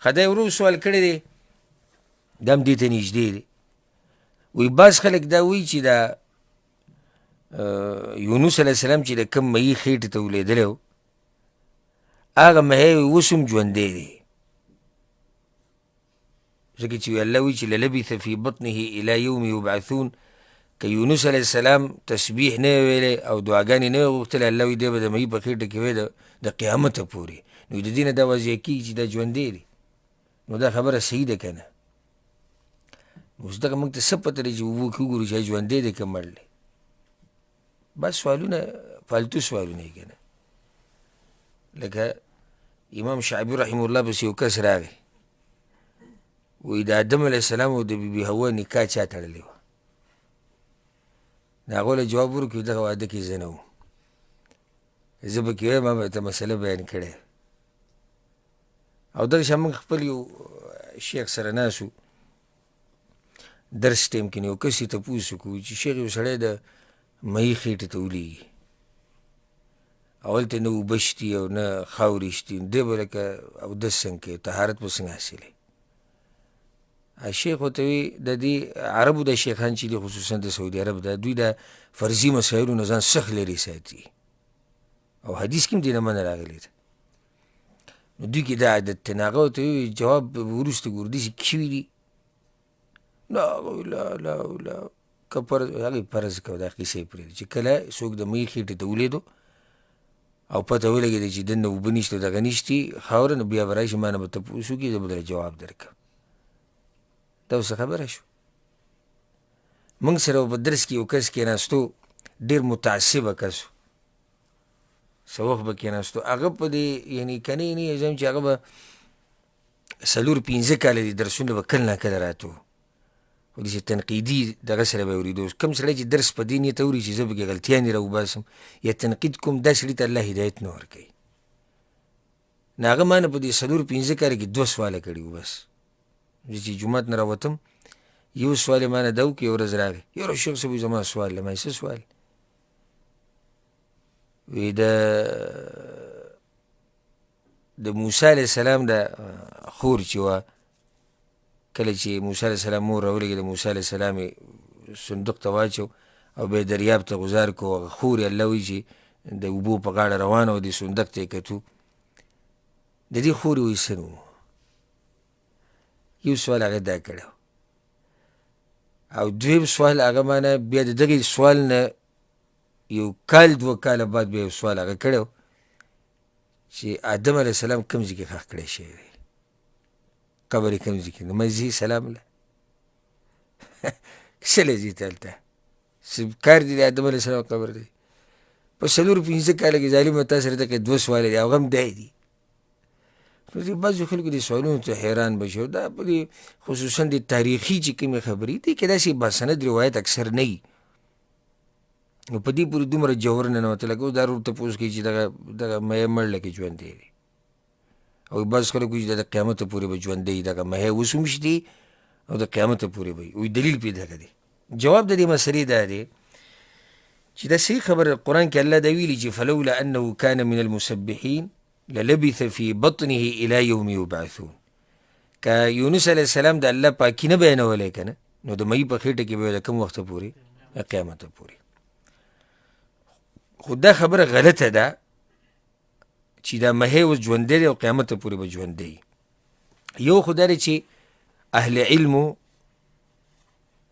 خدای ورو سوال کړی دی دا هم دې ته نږدې دی وایي بعض خلک دا وایي چې دا یونس علیه السلام چې د کوم مهي خېټې ته ولیدلی و هغه مهی اوس هم ژوندی دی ځکه چې الله وایي چې للبث فی بطنه الی یوم یبعثون که یونس علیه السلام تسبیح نه وی ویلی او دعاګانې نه وی غوښتلی الله وایي دی به د مهي په خېټه کې وی د قیامته پورې نو د دې نه دا واضح کېږي چې دا ژوندی دی نو دا خبره صحیح ده که نه اوس دغه موږ ته څه پته دی چې اوبو کې وګورو چې ژوندی دی که مړ دی بس سوالونه فالتو سوالونه یې که نه لکه امام شعبي رحمه الله پسې یو کس راغی وایي د آدم علیه السلام او د بیبي حوا نکاح چا تړلی وه د هغو له جواب ورکړي دغه واده کې زه نه وم زه به کې وایم ما به ته مسله بیان کړی او دغه شان موږ خپل یو شیخ سره ناست وو درس ټیم کې یو کس یې تپوس وکړو چې شیخ یو سړی د مهي خېټې ته ولیږي او هلته نه اوبه شتي او نه خاورې شتي دی به لکه اودس څنګه کوي طهارت به څنګه حاصلوي شیخ ورته وی د دې عربو د شیخان چې دي خصوصا د سعودي عرب د دوی د فرضي مسایلو نه ځان سخت لرې ساتي او حدیث کې هم دې نه منع راغلی ده نو دوی کې دا عادت دی نو هغه ورته وی جواب وروسته ګورو داسې کښوي دي لا لا لا لا که فرض هغې فرض کوه دا قیسه یې پرېږدي چې کله څوک د مهي خېټې ته ولیدو او پته ولګېده چې دننه اوبه نشته دغه نشتي خاوره نو بیا به راشي ما نه به تپوس وکړي زه به درله جواب درکړم دا اوس خبره شو موږ سره په درس کې یو کس کېناستو ډېر متعصبه کس و څه وخت به کېناستو هغه په دې یعنې کنې نه یم چې هغه به 4-5 کاله دي درسونه به کله ناکله راته و خو داسې تنقیدي دغه سره به یې اورېدو کوم سړی چې درس په دې نیت اوري چې زه پکې غلطیانې راوباسم یا تنقید کوم دا سړي ته الله هدایت نه ورکوي نو هغه ما نه په دې 4-5 کاله کې 2 سواله کړي وو بس زه چې جومات نه راوتم یو سوال یې ما نه دا وکړي یو ورځ راغی یاره شیخ صاحب زما سوال دی ما څه سوال وی د موسی علیه السلام د خور چې وه کله چې موسی علیه السلام مور راولېږي د موسی علیه السلام یې صندوق ته واچو او بیا یې دریاب ته غذار کړو هغه خور یې الله وایي چې د اوبو په غاړه روانه وه دې صندوق ته یې کتو د دې خور یې وایي څه نوم یو سوال هغه دا کړی او دویم سوال هغه ما نه بیا د دغې سوال نه 1 کال 2 کاله بعد بیا یو سوال هغه کړی چې آدم علیه السلام کوم ځای کې ښخ کړی شوی دی قبر یې کوم ځای کې نو ما ځي سلام له څه له ځي ته هلته کار دی د آدم علیه السلام قبر دی په 4-5 کاله کې ظالمه تا سره دغه 2 سواله دی هغه هم دی دي نو دې بعضو خلکو دې سوالونو ته حیران به شي دا په دې خصوصا د تاریخي چې کومې خبرې دي کې داسې باسند روایت اکثر نه وي نو په دې پورې دومره جوهر ننوته لکه اوس دا ورور تپوس کوي چې دغه مهی مړ لکې ژوندی دی او بعض خلک وایي چې د قیامته پورې به ژوندی دغه مهی اوس هم شتي او د قیامته پورې به وي دلیل پې دغه دی جواب د دې مسلې دا دی چې دا صحیح خبره قرآن کې الله دا ویلي چې فلولا انه کان من المسبحین للبث فی بطنه الی یوم یبعثون که یونس علیه السلام د الله پاکي نه بیانولی که نه نو د مهي په خېټه کې به د کوم وخته پورې قیامته پورې خو دا خبره غلطه ده چې دا مهی اوس ژوندی دی او قیامته پورې به ژوندی یو خو دا دی چې اهل علمو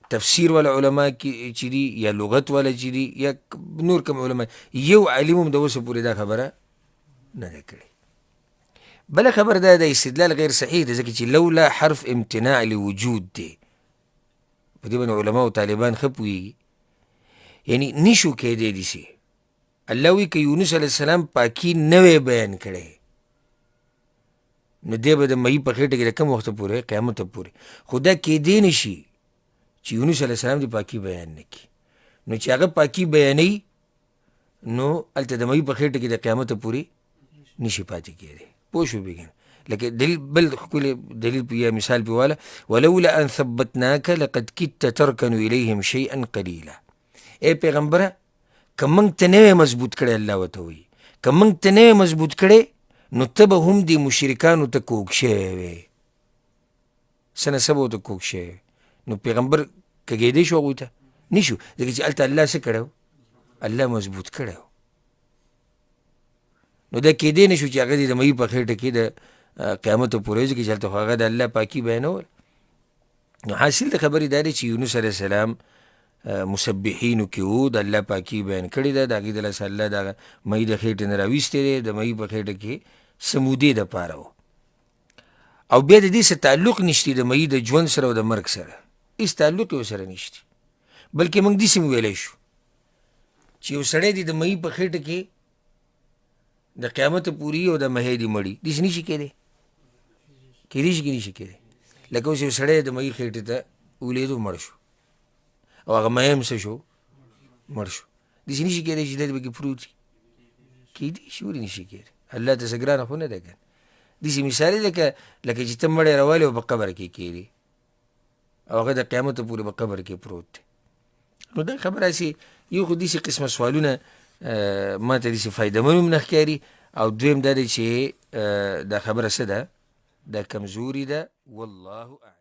تفسیر والا علما چې دي یا لغت والا چې دي یا نور کوم علما یو عالم هم د اوسه پورې دا خبره نه ده کړې بله خبر دا د استدلال غیر صحیح ده ځکه چې لولا حرف امتناع لوجود دی په دې باندې علما او طالبان ښه پوهېږي یعنی نشو کېدی داسې الله وایي که یونس علیه السلام پاکي نه وی بیان کړی نو دی به د مهي په خېټه کې د کوم وخته پورې قیامته پورې خو دا کېدی نه شي چې یونس علیه السلام د پاکي بیان نه کړي نو چې هغه پاکي بیانوي نو هلته د مهي په خېټه کې د قیامته پورې نشي پاتې کېدی پوه شو بېګن لکه دلیل بل ښکلی دلیل یا مثال پې واله ولولا ان ثبتناک لقد کدت ترکن الیهم شیئا قلیلا ای پیغمبره که موږ ته نه وی مضبوط کړی الله ورته وایي که موږ ته نه وی مضبوط کړی نو ته به هم دې مشرکانو ته کوږ شوی وی څه نسب ورته کوږ شوی نو پیغمبر کږېدی شو هغوی ته نه شو ځکه چې هلته الله څه کړی الله مضبوط کړی نو دا کېدی نه شو چې هغه دې د مهي په خېټه کې د قیامت پورې ځکه چې هلته خو هغه د الله پاکي بیانول نو حاصل د خبرې دا دی چې یونس علیه السلام مسبحینو کې و د الله پاکي بیان کړې ده د هغې دلاسه الله دغه مهي د خېټې نه راویستی دی د مهي په خېټه کې څه مودې دپاره و او بیا د دې څه تعلق نشتی د مهي د ژوند سره او د مرګ سره هېڅ تعلق یې ورسره نشتی بلکې موږ داسې ویلی شو چې یو سړی دی د مهي په خېټه کې د قیامت پورې او د مهی دې مړي داسې نشي کېدی کېدی شي که نشي کېدی لکه اوس یو سړی د مهي خېټې ته ولیدو مړ شو او هغه مهی هم څه شو مړ شو داسې نشي کېدی چې دی پکې پروت وي کېدی شي ولې نشي کېدی الله ته څه ګرانه خو نه ده که داسې مثال دی لکه چې ته مړی راوالې او په قبر کې کېدې او هغه د قیامت پورې په قبر کې پروت دی نو دا خبره هسې یو خو داسې قسمه سوالونه ما ته داسې فایدهمن هم نه ښکاري او دویم دا دی چې دا خبره څه ده دا کمزوري ده والله اعلم